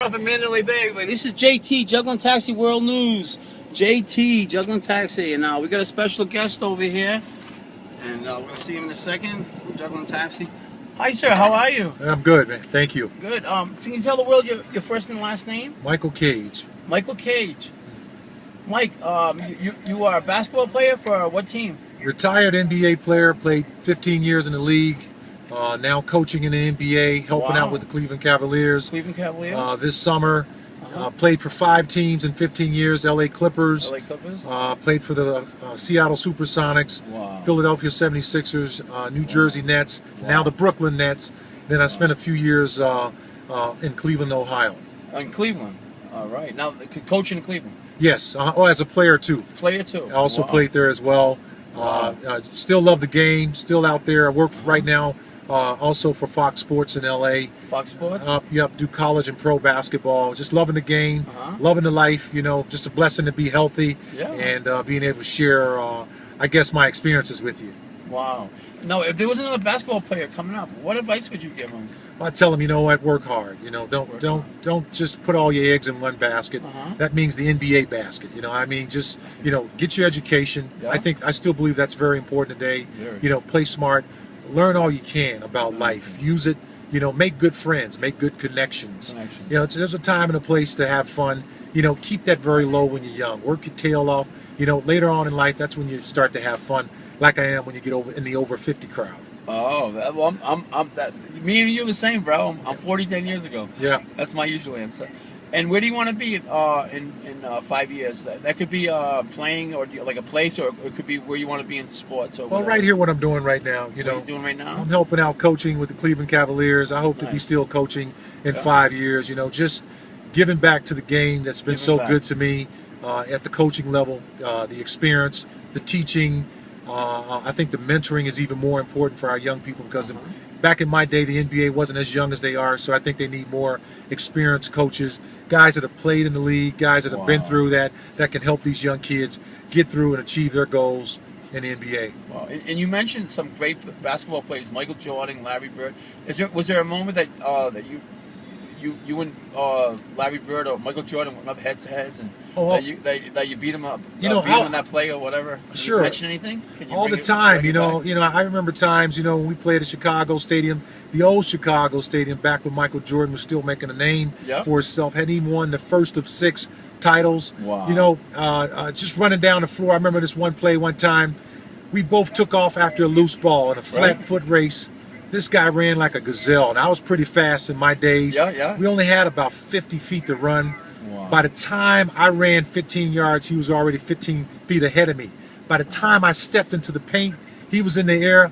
Off of Mandalay Bay. This is JT, Juggling Taxi World News. JT, Juggling Taxi. And we got a special guest over here. And we're going to see him in a second. Juggling Taxi. Hi, sir. How are you? I'm good, man. Thank you. Good. Can you tell the world your first and last name? Michael Cage. Michael Cage. Mike, you are a basketball player for what team? Retired NBA player. Played 15 years in the league. Now coaching in the NBA, helping out with the Cleveland Cavaliers. Cleveland Cavaliers. This summer, played for 5 teams in 15 years. LA Clippers. LA Clippers. Played for the Seattle Supersonics, Philadelphia 76ers, New Jersey Nets, now the Brooklyn Nets. Then I spent a few years in Cleveland, Ohio. In Cleveland. All right. Now, coaching in Cleveland. Yes. As a player too. Player too. I also played there as well. Still love the game. Still out there. I work right now. Also for Fox Sports in LA. Fox Sports? Yep, do college and pro basketball. Just loving the game, loving the life, you know, just a blessing to be healthy and being able to share, I guess, my experiences with you. Wow. Now, if there was another basketball player coming up, what advice would you give him? I'd tell him, you know what, work hard. You know, don't just put all your eggs in one basket. That means the NBA basket. You know, I mean, just, you know, get your education. I still believe that's very important today. You know, play smart. Learn all you can about life. Use it, you know, make good friends, make good connections. You know, there's a time and a place to have fun. You know, keep that very low when you're young. Work your tail off. You know, later on in life, that's when you start to have fun, like I am when you get over in the over 50 crowd. Oh, well, me and you the same, bro. I'm 40 10 years ago. Yeah. That's my usual answer. And where do you want to be in 5 years? That could be playing or like a place, or it could be where you want to be in sports. Or well, right here, what I'm doing right now. You know, what are you doing right now? I'm helping out coaching with the Cleveland Cavaliers. I hope to be still coaching in 5 years. You know, just giving back to the game that's been so good to me at the coaching level, the experience, the teaching. I think the mentoring is even more important for our young people because back in my day, the NBA wasn't as young as they are, so I think they need more experienced coaches, guys that have played in the league, guys that have been through that can help these young kids get through and achieve their goals in the NBA. Wow. And you mentioned some great basketball players, Michael Jordan, Larry Bird. Was there a moment that you and Larry Bird or Michael Jordan went up heads to heads and that you beat him up? You know, beat him in that play or whatever. Sure. You mention anything? All the time. You know. I remember times. You know, when we played at Chicago Stadium, the old Chicago Stadium, back when Michael Jordan was still making a name for himself, hadn't even won the first of 6 titles. Wow. You know, just running down the floor. I remember this one play one time. We both took off after a loose ball in a flat foot race. This guy ran like a gazelle, and I was pretty fast in my days. We only had about 50 feet to run. Wow. By the time I ran 15 yards, he was already 15 feet ahead of me. By the time I stepped into the paint, he was in the air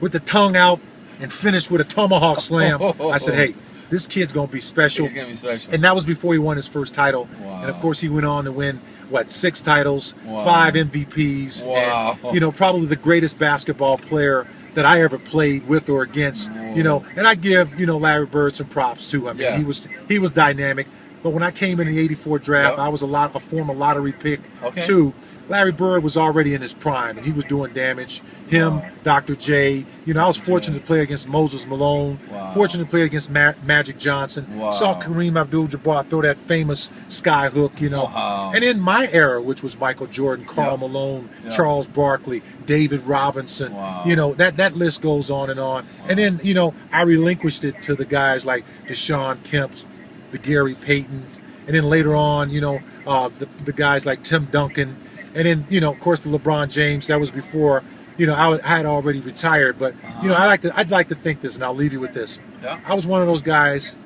with the tongue out and finished with a tomahawk slam. I said, hey, this kid's going to be special. He's going to be special. And that was before he won his first title. Wow. And, of course, he went on to win, 6 titles, 5 MVPs, and, you know, probably the greatest basketball player that I ever played with or against, you know, and I give, you know, Larry Bird some props too. I mean, he was dynamic. But when I came in the '84 draft, I was a former lottery pick too. Larry Bird was already in his prime, and he was doing damage. Him, Dr. J. You know, I was fortunate to play against Moses Malone. Fortunate to play against Magic Johnson. Saw Kareem Abdul-Jabbar throw that famous sky hook. You know, and in my era, which was Michael Jordan, Karl Malone, Charles Barkley, David Robinson. You know, that list goes on and on. And then, you know, I relinquished it to the guys like Deshaun Kemps, the Gary Paytons, and then later on, you know, the guys like Tim Duncan. And then, you know, of course, the LeBron James. That was before, you know, I had already retired. But you know, I'd like to think this, and I'll leave you with this. I was one of those guys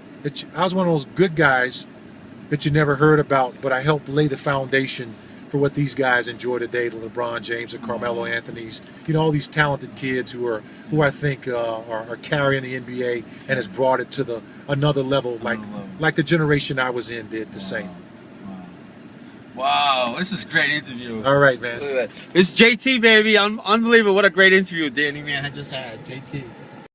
I was one of those good guys that you never heard about, but I helped lay the foundation for what these guys enjoy today. The LeBron James and Carmelo Anthony's. You know, all these talented kids who I think are carrying the NBA and has brought it to another level, like the generation I was in did the same. Wow, this is a great interview. All right, man. Look at that. It's JT, baby. Unbelievable. What a great interview Danny Man I just had. JT.